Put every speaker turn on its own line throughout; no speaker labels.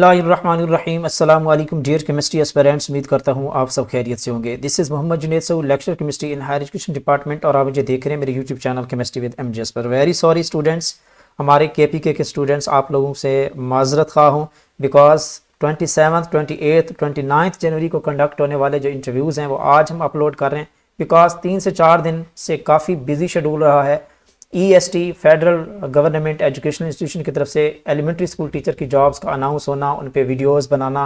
बिस्मिल्लाहिर्रहमानिर्रहीम अस्सलाम वालेकुम डियर केमिस्ट्री एस्पिरेंट्स। उम्मीद करता हूँ आप सब खैरियत से होंगे। This is Mohammad Junaid Saud, lecture chemistry in higher education department, और आप मुझे देख रहे हैं मेरे YouTube channel chemistry with MGS पर। वेरी सॉरी स्टूडेंट्स, हमारे केपीके के स्टूडेंट्स, आप लोगों से माजरत खा हूँ बिकॉज 27th, 28th, 29 जनवरी को कंडक्ट होने वाले जो इंटरव्यूज़ हैं वो आज हम अपलोड कर रहे हैं बिकॉज 3 से 4 दिन से काफ़ी बिजी शेड्यूल रहा है। EST federal government educational institution की तरफ से एलिमेंट्री स्कूल टीचर की जॉब्स का अनाउंस होना, उन पे वीडियोस बनाना,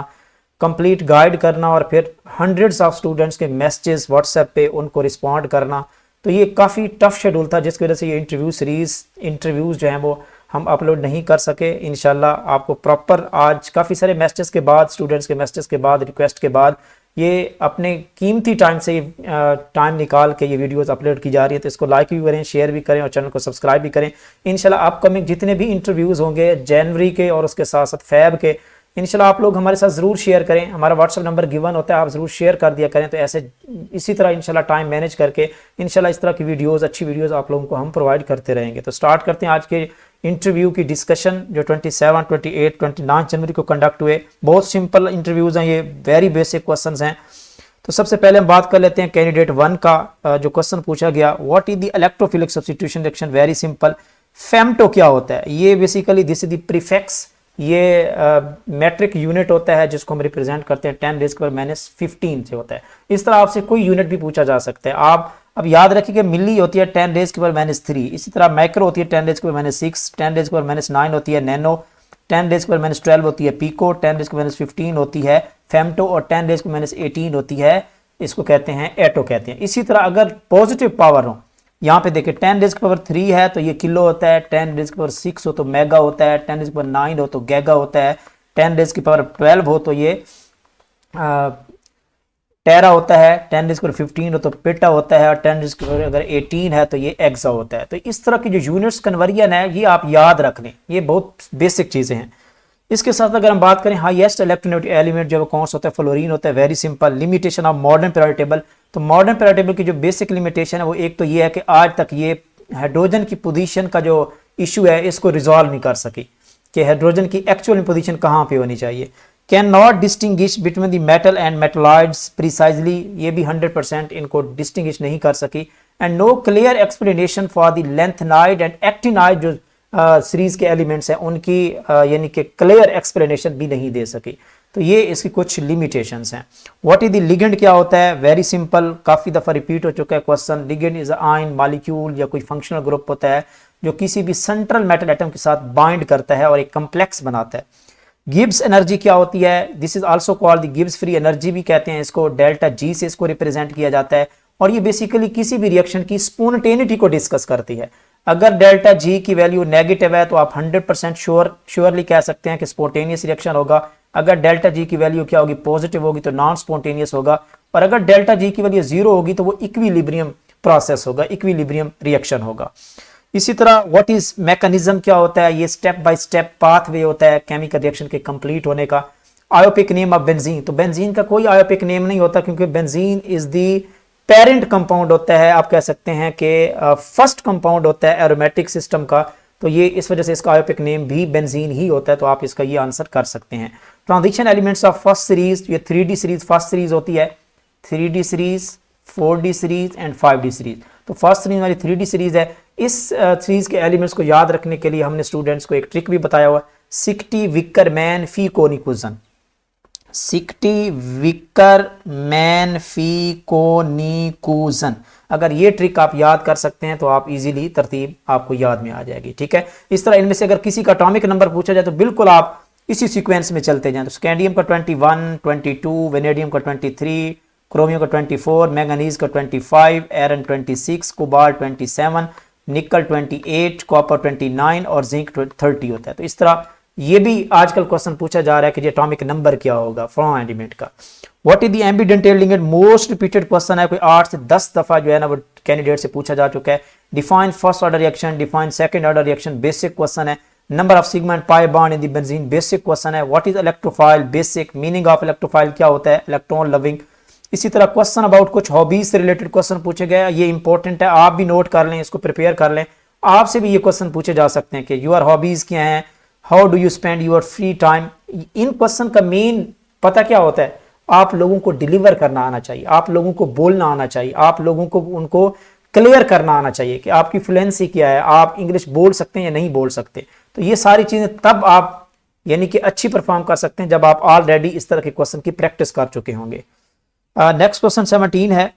कंप्लीट गाइड करना और फिर हंड्रेड्स ऑफ स्टूडेंट्स के मैसेजेस व्हाट्सएप पे उनको रिस्पॉन्ड करना, तो ये काफ़ी टफ शेड्यूल था जिसकी वजह से ये इंटरव्यूज़ जो हैं वो हम अपलोड नहीं कर सके। इंशाल्लाह आपको प्रॉपर आज काफ़ी सारे मैसेजेस के बाद, स्टूडेंट्स के मैसेजेस के बाद, रिक्वेस्ट के बाद ये अपने कीमती टाइम से टाइम निकाल के ये वीडियोस अपलोड की जा रही है। तो इसको लाइक भी करें, शेयर भी करें और चैनल को सब्सक्राइब भी करें। इंशाल्लाह अपकमिंग जितने भी इंटरव्यूज़ होंगे जनवरी के और उसके साथ साथ फैब के, इंशाल्लाह आप लोग हमारे साथ ज़रूर शेयर करें। हमारा व्हाट्सअप नंबर गिवन होता है, आप ज़रूर शेयर कर दिया करें। तो ऐसे इसी तरह इंशाल्लाह टाइम मैनेज करके इंशाल्लाह इस तरह की वीडियोज़, अच्छी वीडियोज़ आप लोगों को हम प्रोवाइड करते रहेंगे। तो स्टार्ट करते हैं आज के इंटरव्यू की डिस्कशन जो 27, 28, 29 जनवरी को कंडक्ट हुए। बहुत सिंपल इंटरव्यूज़ हैं ये, वेरी बेसिक क्वेश्चंस हैं। तो सबसे पहले हम बात कर लेते हैं कैंडिडेट 1 का। जो क्वेश्चन पूछा गया, what is the electrophilic substitution reaction, very simple. Femto क्या होता है? ये basically this is the prefix, ये मेट्रिक यूनिट होता है जिसको हम रिप्रेजेंट करते हैं 10⁻15 से होता है। इस तरह आपसे कोई यूनिट भी पूछा जा सकता है। आप अब याद रखिए कि मिली होती है 10⁻3, इसी तरह माइक्रो होती है 10⁻6, 10⁻9 होती है नैनो, 10⁻12 होती है पीको, 10⁻15 होती है फेम्टो और 10⁻18 होती है, इसको कहते हैं एटो कहते हैं। इसी तरह अगर पॉजिटिव पावर हो, यहाँ पे देखिए 10⁻3 है तो ये किलो होता है, 10⁻6 हो तो मेगा होता है, 10⁻9 हो तो गैगा होता है, 10⁻12 हो तो ये टेरा होता है, 10⁻15 हो तो पेटा होता है, और 10⁻18 है तो ये एक्सा होता है। तो इस तरह की जो यूनिट्स कन्वर्जन है ये आप याद रख लें, ये बहुत बेसिक चीज़ें हैं। इसके साथ अगर हम बात करें हाईएस्ट इलेक्ट्रोनेगेटिव एलिमेंट जो कौन सा होता है, फ्लोरीन होता है। Very simple. Limitation of modern periodic table, तो मॉडर्न पीरियोडिक टेबल की जो बेसिक लिमिटेशन है वो एक तो ये है कि आज तक ये हाइड्रोजन की पोजीशन का जो इशू है इसको रिजॉल्व नहीं कर सकी कि हाइड्रोजन की एक्चुअल पोजीशन कहाँ पे होनी चाहिए। Can not distinguish between the metal and metalloids precisely, ये भी 100% इनको डिस्टिंग्विश नहीं कर सकी। And no clear explanation for the lanthanide and actinide जो सीरीज के एलिमेंट्स हैं उनकी यानी कि क्लियर एक्सप्लेनेशन भी नहीं दे सकी। तो ये इसकी कुछ लिमिटेशंस हैं। व्हाट इज द लिगेंड क्या होता है? वेरी सिंपल, काफ़ी दफ़ा रिपीट हो चुका है question. Ligand is ion molecule या कोई फंक्शनल ग्रुप होता है जो किसी भी सेंट्रल मेटल एटम के साथ बाइंड करता है और एक कम्प्लेक्स बनाता है। गिब्स एनर्जी क्या होती है? This is also called the Gibbs free energy भी कहते हैं इसको। डेल्टा जी से इसको रिप्रेजेंट किया जाता है और ये बेसिकली किसी भी रिएक्शन की स्पॉन्टेनिटी को डिस्कस करती है। अगर डेल्टा जी की वैल्यू नेगेटिव है तो आप 100% श्योरली कह सकते हैं कि स्पॉन्टेनियस रिएक्शन होगा। अगर डेल्टा जी की वैल्यू क्या होगी, पॉजिटिव होगी, तो नॉन स्पॉन्टेनियस होगा। और अगर डेल्टा जी की वैल्यू 0 होगी तो वो इक्विलिब्रियम प्रोसेस होगा, इक्विलिब्रियम रिएक्शन होगा। इसी तरह व्हाट इज मैकेनिज्म क्या होता है? ये स्टेप बाय स्टेप पाथवे होता है केमिकल रिएक्शन के कंप्लीट होने का। आयोपिक नेम ऑफ बेंजीन, तो बेंजीन का कोई आयोपिक नेम नहीं होता क्योंकि benzene is the parent compound होता है। आप कह सकते हैं कि फर्स्ट कंपाउंड होता है एरोमेटिक सिस्टम का, तो ये इस वजह से इसका आयोपिक नेम भी बेंजीन ही होता है। तो आप इसका ये आंसर कर सकते हैं। Transition elements of first series, ये 3D सीरीज फर्स्ट सीरीज होती है, 3D series, 4D series and 5D series. तो फर्स्ट सीरीज वाली 3D सीरीज है। इस सीरीज के एलिमेंट्स को याद रखने के लिए हमने स्टूडेंट्स को एक ट्रिक भी बताया हुआ, 60 विकरमैन फी कोनिकुजन, 60 विकरमैन फी कोनिकुजन। अगर ये ट्रिक आप याद कर सकते हैं तो आप इजीली तरतीब आपको याद में आ जाएगी। ठीक है, इस तरह इनमें से अगर किसी का एटॉमिक नंबर पूछा जाए तो बिल्कुल आप इसी सीक्वेंस में चलते जाएं। तो स्कैंडियम का 21, 22, वेनेडियम का 23, क्रोमियम का 24, मैंगनीज का 25, आयरन 26, कोबाल्ट 27, निकल 28, कॉपर 29 और जिंक 30 होता है। तो इस तरह ये भी आजकल क्वेश्चन पूछा जा रहा है कि ये एटॉमिक नंबर क्या होगा फ्रॉम एलिमेंट का। What is the ambident ligand, most repeated question है, कोई 8 से 10 दफा जो है ना वो कैंडिडेट से पूछा जा चुका है। Define first order reaction, define second order reaction, basic question है। Number of sigma and pi bond in the benzene, basic question है। What is electrophile, basic. Meaning of electrophile क्या होता है, इलेक्ट्रॉन लविंग। इसी तरह क्वेश्चन अबाउट कुछ hobbies से related question पूछे गए, ये इंपॉर्टेंट है, आप भी नोट कर लें, इसको प्रिपेयर कर लें। आपसे भी ये क्वेश्चन पूछे जा सकते हैं कि यूर हॉबीज क्या हैं, how do you spend your free time. In question का मेन पता क्या होता है, आप लोगों को डिलीवर करना आना चाहिए, आप लोगों को बोलना आना चाहिए, आप लोगों को उनको क्लियर करना आना चाहिए कि आपकी फ्लुएंसी क्या है, आप इंग्लिश बोल सकते हैं या नहीं बोल सकते। तो ये सारी चीजें तब आप यानी कि अच्छी परफॉर्म कर सकते हैं जब आप ऑलरेडी इस तरह के क्वेश्चन की प्रैक्टिस कर चुके होंगे। नेक्स्ट क्वेश्चन 17 है,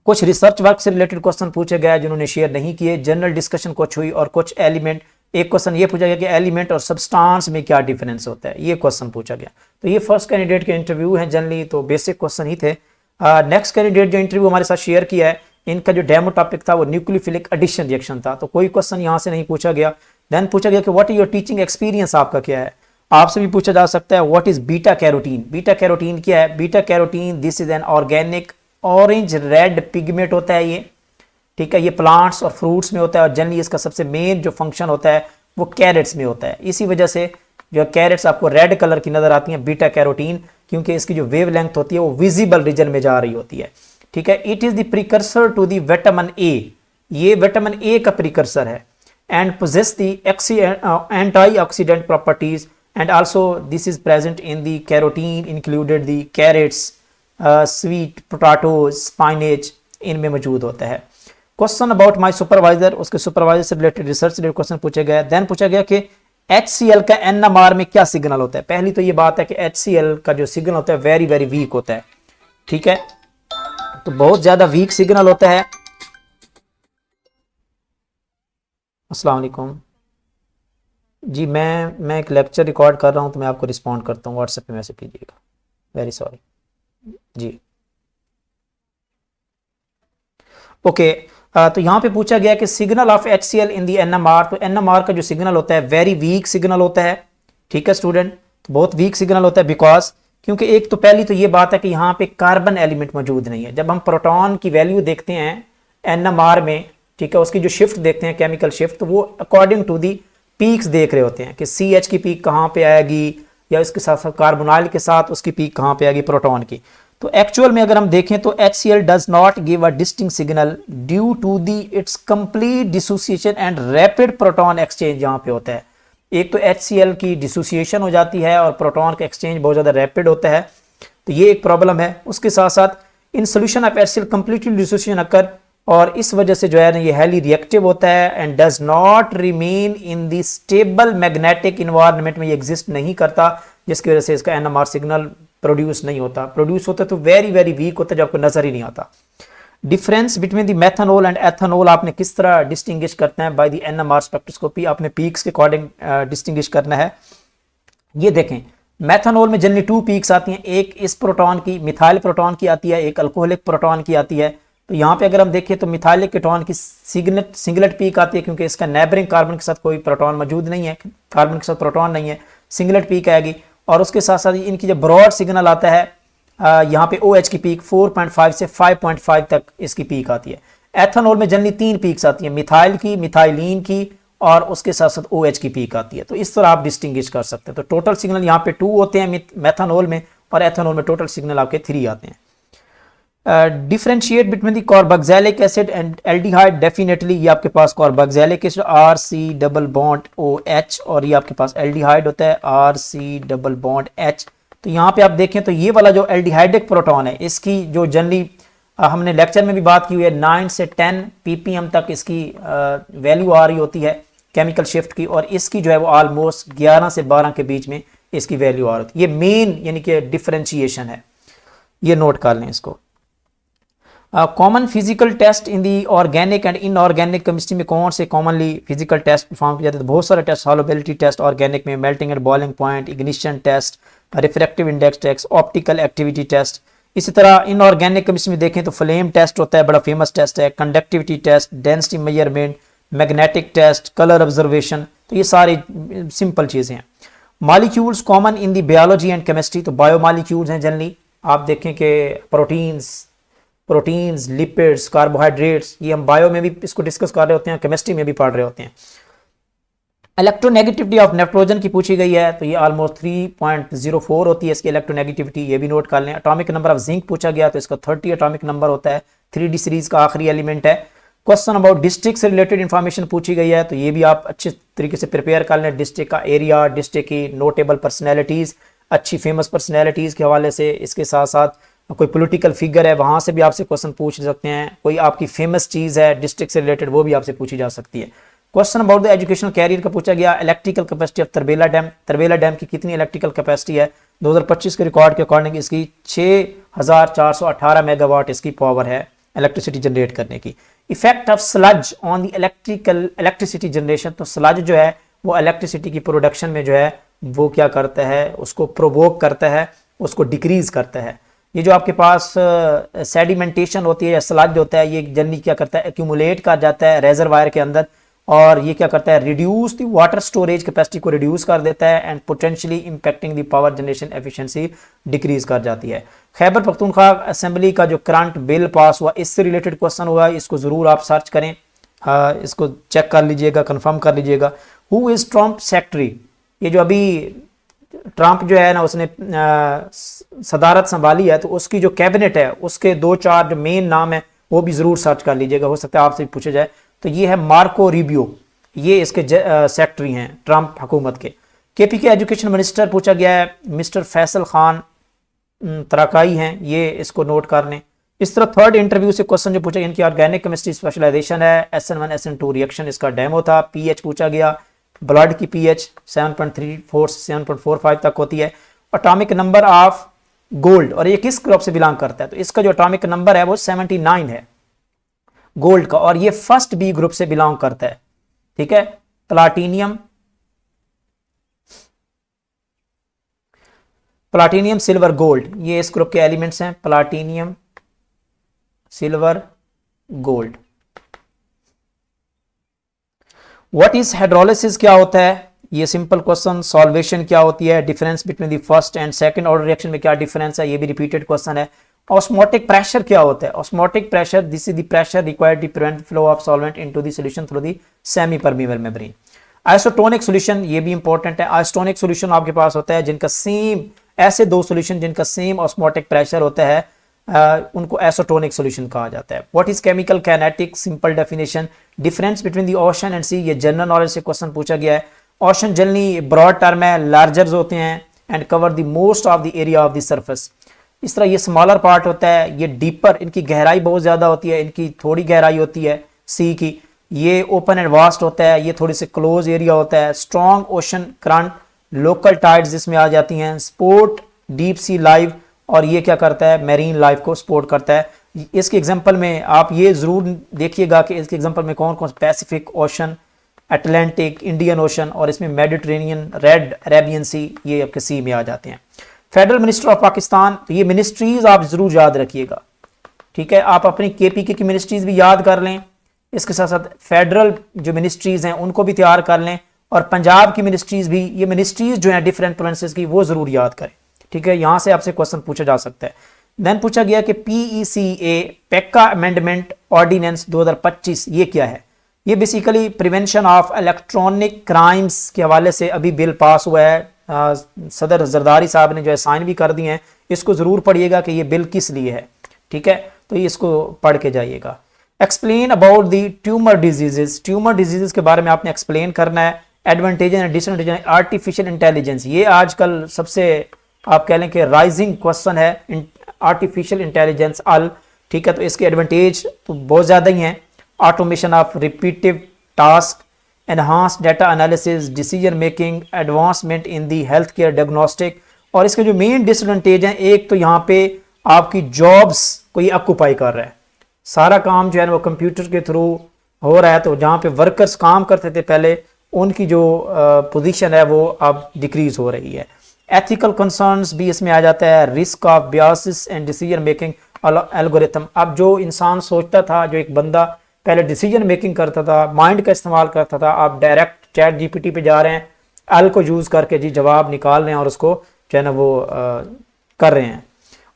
कुछ रिसर्च वर्क से रिलेटेड क्वेश्चन पूछे गए जिन्होंने शेयर नहीं किए, जनरल डिस्कशन कुछ हुई और कुछ एलिमेंट। एक क्वेश्चन ये पूछा गया कि एलिमेंट और सब्सटेंस में क्या डिफरेंस होता है, ये क्वेश्चन पूछा गया। तो ये फर्स्ट कैंडिडेट के इंटरव्यू है, जनरली तो बेसिक क्वेश्चन ही थे। नेक्स्ट कैंडिडेट जो इंटरव्यू हमारे साथ शेयर किया है, इनका जो डेमो टॉपिक था वो न्यूक्लियोफिलिक एडिशन रिएक्शन था, तो कोई क्वेश्चन यहाँ से नहीं पूछा गया। देन पूछा गया कि what is your teaching experience, आपका क्या है। आपसे भी पूछा जा सकता है what is beta carotene. Beta carotene क्या है, beta carotene this is an organic orange red pigment होता है ये, ठीक है। ये प्लांट्स और फ्रूट्स में होता है और जनरली इसका सबसे मेन जो फंक्शन होता है वो कैरेट्स में होता है। इसी वजह से जो कैरेट्स आपको रेड कलर की नजर आती हैं बीटा कैरोटीन, क्योंकि इसकी जो वेव लेंथ होती है वो विजिबल रीजन में जा रही होती है, ठीक है। It is the precursor to the vitamin A, ये विटामिन ए का प्रिकर्सर है। And possess the antioxidant properties and also this is present in the carotene included the carrots, sweet potatoes, spinach, इनमें मौजूद होता है। क्वेश्चन अबाउट माय सुपरवाइजर, उसके supervisor से related research related question पूछे गए। देन पूछा गया कि HCl का NMR में क्या सिग्नल होता है। पहली तो ये बात है कि HCl का जो सिग्नल होता है वेरी वेरी वीक होता है, ठीक है, तो बहुत ज्यादा वीक सिग्नल होता है। अस्सलाम वालेकुम जी, मैं एक लेक्चर रिकॉर्ड कर रहा हूं तो मैं आपको रिस्पॉन्ड करता हूं, व्हाट्सएप पे मैसेज कीजिएगा, वेरी सॉरी जी। ओके तो यहाँ पे पूछा गया कि signal of HCl in the NMR, तो NMR का जो सिग्नल होता है वेरी वीक सिग्नल होता है, ठीक है स्टूडेंट, तो बहुत वीक सिग्नल होता है बिकॉज क्योंकि एक तो पहली तो ये बात है कि यहाँ पे कार्बन एलिमेंट मौजूद नहीं है। जब हम प्रोटॉन की वैल्यू देखते हैं NMR में, ठीक है, उसकी जो शिफ्ट देखते हैं केमिकल शिफ्ट, तो वो अकॉर्डिंग टू दी पीक्स देख रहे होते हैं कि CH की पीक कहाँ पे आएगी या इसके साथ साथ कार्बोनाइल के साथ उसकी पीक कहाँ पे आएगी प्रोटॉन की। तो एक्चुअल में अगर हम देखें तो HCl does not give a distinct signal due to the its complete dissociation and rapid proton exchange यहाँ पे होता है। एक तो HCl की डिसोसिएशन हो जाती है और प्रोटॉन का एक्सचेंज बहुत ज़्यादा रैपिड होता है, तो ये एक प्रॉब्लम है। उसके साथ साथ in solution of HCl completely dissociation occur, और इस वजह से जो है ना ये हाईली रिएक्टिव होता है and does not remain in the stable magnetic environment में ये एग्जिस्ट नहीं करता, जिसकी वजह से इसका NMR सिग्नल प्रोड्यूस नहीं होता। प्रोड्यूस होता तो वेरी वेरी वीक होता है, जो आपको नजर ही नहीं आता। Difference between the methanol and ethanol आपने किस तरह डिस्टिंग्विश करना है बाय द NMR स्पेक्ट्रोस्कोपी, आपने पीक्स के अकॉर्डिंग डिस्टिंग्विश करना है। ये देखें मेथनॉल में जनरली 2 पीक्स आती हैं, एक इस प्रोटॉन की मिथाइल प्रोटॉन की आती है, एक अल्कोहलिक प्रोटॉन की आती है। तो यहाँ पे अगर हम देखें तो मिथाइलिक कीटोन की सिंगलेट पीक आती है, क्योंकि इसका नेबरिंग कार्बन के साथ कोई प्रोटॉन मौजूद नहीं है, कार्बन के साथ प्रोटॉन नहीं है, सिंगलेट पीक आएगी। और उसके साथ साथ इनकी जो ब्रॉड सिग्नल आता है यहाँ पे OH की पीक 4.5 से 5.5 तक इसकी पीक आती है। एथनॉल में जनरली 3 पीक्स आती है, मिथाइल की, मिथाइलिन की और उसके साथ साथ OH की पीक आती है। तो इस तरह आप डिस्टिंग्विश कर सकते हैं। तो टोटल सिग्नल यहाँ पे 2 होते हैं मेथनॉल में, और एथनॉल में टोटल सिग्नल आपके 3 आते हैं। Differentiate between the carboxylic acid and aldehyde, definitely ये आपके पास carboxylic acid RC double bond OH, और ये आपके पास एल्डिहाइड होता है RC डबल बॉन्ड H। तो यहाँ पे आप देखें तो ये वाला जो एल्डिहाइडिक प्रोटॉन है, इसकी जो जनरली हमने लेक्चर में भी बात की हुई है 9 से 10 ppm तक इसकी वैल्यू आ रही होती है केमिकल शिफ्ट की, और इसकी जो है वो ऑलमोस्ट 11 से 12 के बीच में इसकी वैल्यू आ रही होती है। ये मेन यानी कि डिफरेंशिएशन है, ये नोट कर लें इसको। Common physical test in the organic and inorganic chemistry में कौन से कॉमनली फिजिकल टेस्ट परफॉर्म किए जाते हैं? तो बहुत सारे टेस्ट, सॉल्युबिलिटी टेस्ट ऑर्गेनिक में, melting and boiling point, ignition test, refractive index test, optical activity test. इसी तरह इनऑर्गेनिक केमिस्ट्री में देखें तो फ्लेम टेस्ट होता है, बड़ा फेमस टेस्ट है, conductivity test, density measurement, magnetic test, colour observation. तो ये सारी सिंपल चीज़ें हैं। Molecules common in the biology and chemistry, तो बायो मॉलिक्यूल्स हैं जनरली। आप देखें कि प्रोटीन्स, लिपिड्स, कार्बोहाइड्रेट्स, ये हम बायो में भी इसको डिस्कस कर रहे होते हैं, केमिस्ट्री में भी पढ़ रहे होते हैं। इलेक्ट्रोनेगेटिविटी ऑफ नाइट्रोजन की पूछी गई है, तो ये ऑलमोस्ट 3.04 होती है इसकी इलेक्ट्रोनेगेटिविटी, ये भी नोट कर लें। एटॉमिक नंबर ऑफ जिंक पूछा गया, तो इसका 30 एटॉमिक नंबर होता है, 3D सीरीज का आखिरी एलिमेंट है। क्वेश्चन अबाउट डिस्ट्रिक्ट से रिलेटेड इंफॉर्मेशन पूछी गई है, तो ये भी आप अच्छे तरीके से प्रिपेयर कर लें। डिस्ट्रिक्ट का एरिया, डिस्ट्रिक्ट की नोटेबल पर्सनैलिटीज़, अच्छी फेमस पर्सनैलिटीज़ के हवाले से, इसके साथ साथ कोई पॉलिटिकल फिगर है वहाँ से भी आपसे क्वेश्चन पूछ सकते हैं। कोई आपकी फेमस चीज़ है डिस्ट्रिक्ट से रिलेटेड, वो भी आपसे पूछी जा सकती है। Question about the educational career का पूछा गया। Electrical capacity of Tarbela dam, Tarbela dam की कितनी इलेक्ट्रिकल कैपेसिटी है? 2025 के रिकॉर्ड के अकॉर्डिंग इसकी 6418 मेगावाट इसकी पावर है इलेक्ट्रिसिटी जनरेट करने की। Effect of sludge on the electricity generation, तो स्लज जो है वो इलेक्ट्रिसिटी की प्रोडक्शन में जो है वो क्या करता है, उसको प्रोवोक करता है, उसको डिक्रीज करता है। ये जो आपके पास सेडिमेंटेशन होती है या स्लज होता है, ये जनरली क्या करता है, एक्यूमुलेट कर जाता है रेजरवायर के अंदर, और ये क्या करता है, reduce the water storage capacity को रिड्यूस कर देता है and potentially impacting the power generation efficiency decrease कर जाती है। खैबर पख्तूनख्वा असेंबली का जो करंट बिल पास हुआ, इससे रिलेटेड क्वेश्चन हुआ, इसको ज़रूर आप सर्च करें, इसको चेक कर लीजिएगा, कंफर्म कर लीजिएगा। हु इज़ ट्रम्प सेक्रेटरी, ये जो अभी ट्रंप जो है ना उसने सदारत संभाली है, तो उसकी जो कैबिनेट है उसके 2-4 जो मेन नाम है वो भी ज़रूर सर्च कर लीजिएगा, हो सकता है आपसे पूछा जाए। तो ये है मार्को रूबियो, ये इसके सेक्रेटरी हैं ट्रंप हुकूमत के। केपी के एजुकेशन मिनिस्टर पूछा गया है, मिस्टर फैसल खान तराकाई हैं, ये इसको नोट कर लें। इस तरह थर्ड इंटरव्यू से क्वेश्चन जो पूछा, इनकी ऑर्गेनिक केमिस्ट्री स्पेशलाइजेशन है, SN1 SN2 रिएक्शन इसका डेमो था। पीएच पूछा गया, ब्लड की पीएच 7.34 से 7.45 तक होती है। एटॉमिक नंबर ऑफ गोल्ड, और ये किस ग्रुप से बिलोंग करता है, तो इसका जो एटॉमिक नंबर है वो 79 है गोल्ड का, और ये फर्स्ट बी ग्रुप से बिलोंग करता है। ठीक है, प्लाटीनियम, प्लाटीनियम सिल्वर गोल्ड, ये इस ग्रुप के एलिमेंट्स हैं, platinum silver gold. What is hydrolysis, क्या होता है, ये सिंपल क्वेश्चन। सॉल्वेशन क्या होती है, difference between the first and second order reaction में क्या डिफरेंस है, ये भी रिपीटेड क्वेश्चन है। ऑस्मोटिक प्रेशर क्या होता है, osmotic pressure, this is the pressure required to prevent flow of solvent into the solution through the semi permeable membrane. Isotonic solution, ये भी इंपॉर्टेंट है। आइसोटोनिक सॉल्यूशन आपके पास होता है जिनका सेम, ऐसे दो सॉल्यूशन जिनका सेम ऑस्मोटिक प्रेशर होता है, उनको आइसोटोनिक सॉल्यूशन कहा जाता है। What is chemical kinetic, simple definition, difference between the ocean and sea, ये जनरल नॉलेज से क्वेश्चन पूछा गया है। ओशन जनरली ब्रॉड टर्म है, लार्जर होते हैं and cover the most of the area of the surface. इस तरह ये स्मॉलर पार्ट होता है, ये डीपर, इनकी गहराई बहुत ज़्यादा होती है, इनकी थोड़ी गहराई होती है सी की। ये ओपन एंड वास्ट होता है, ये थोड़ी से क्लोज एरिया होता है। Strong ocean current, local tides जिसमें आ जाती हैं। स्पोर्ट डीप सी लाइफ, और ये क्या करता है, मैरीन लाइफ को सपोर्ट करता है। इसके एग्जांपल में आप ये ज़रूर देखिएगा कि इसके एग्जांपल में कौन कौन, Pacific ocean, Atlantic, Indian ocean, और इसमें मेडिटेरेनियन, रेड अरेबियन सी, ये आपके सी में आ जाते हैं। फेडरल मिनिस्टर ऑफ पाकिस्तान, तो ये मिनिस्ट्रीज आप जरूर याद रखिएगा। ठीक है, आप अपनी KPK की मिनिस्ट्रीज भी याद कर लें, इसके साथ साथ फेडरल जो मिनिस्ट्रीज हैं उनको भी तैयार कर लें, और पंजाब की मिनिस्ट्रीज भी, ये मिनिस्ट्रीज जो हैं डिफरेंट प्रोविंसेस की, वो जरूर याद करें। ठीक है, यहां से आपसे क्वेश्चन पूछा जा सकता है। देन पूछा गया कि PECA, पेक्का अमेंडमेंट ऑर्डिनेंस 2025, ये क्या है? ये basically prevention of electronic crimes के हवाले से अभी बिल पास हुआ है। सदर जरदारी साहब ने जो है साइन भी कर दिए हैं। इसको जरूर पढ़िएगा कि ये बिल किस लिए है। ठीक है, तो ये इसको पढ़ के जाइएगा। Explain about the tumour diseases, tumour diseases के बारे में आपने एक्सप्लेन करना है। Advantage and disadvantage artificial intelligence, ये आजकल सबसे आप कह लें कि राइजिंग क्वेश्चन है, आर्टिफिशियल इंटेलिजेंस अल। ठीक है, तो इसके एडवांटेज तो बहुत ज़्यादा ही हैं। Automation of repetitive task, enhance data analysis, decision making, advancement in the health care diagnostic. और इसके जो मेन डिसएडवांटेज हैं, एक तो यहाँ पे आपकी जॉब्स को ये ऑक्यूपाई कर रहा है, सारा काम जो है वो कंप्यूटर के थ्रू हो रहा है। तो जहाँ पे वर्कर्स काम करते थे पहले, उनकी जो पोजीशन है वो अब डिक्रीज हो रही है। एथिकल कंसर्न्स भी इसमें आ जाता है। Risk of biases and decision making algorithm, अब जो इंसान सोचता था, जो एक बंदा पहले डिसीजन मेकिंग करता था, माइंड का इस्तेमाल करता था, आप डायरेक्ट चैट GPT पे जा रहे हैं, एल को यूज़ करके जी जवाब निकाल रहे हैं और उसको जो है ना वो कर रहे हैं।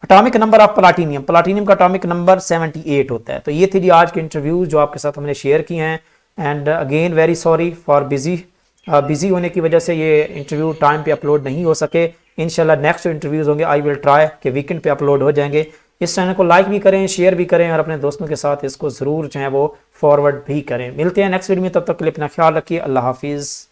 Atomic number of platinum, platinum का एटॉमिक नंबर 78 होता है। तो ये थी जी आज के इंटरव्यूज जो आपके साथ हमने शेयर किए हैं। And again very sorry for busy होने की वजह से ये इंटरव्यू टाइम पे अपलोड नहीं हो सके। इंशाल्लाह नेक्स्ट जो इंटरव्यूज़ होंगे आई विल ट्राई कि वीकेंड पे अपलोड हो जाएंगे। इस चैनल को लाइक भी करें, शेयर भी करें और अपने दोस्तों के साथ इसको ज़रूर जो है वो फॉरवर्ड भी करें। मिलते हैं नेक्स्ट वीडियो में, तब तक के लिए अपना ख्याल रखिए। अल्लाह हाफिज़।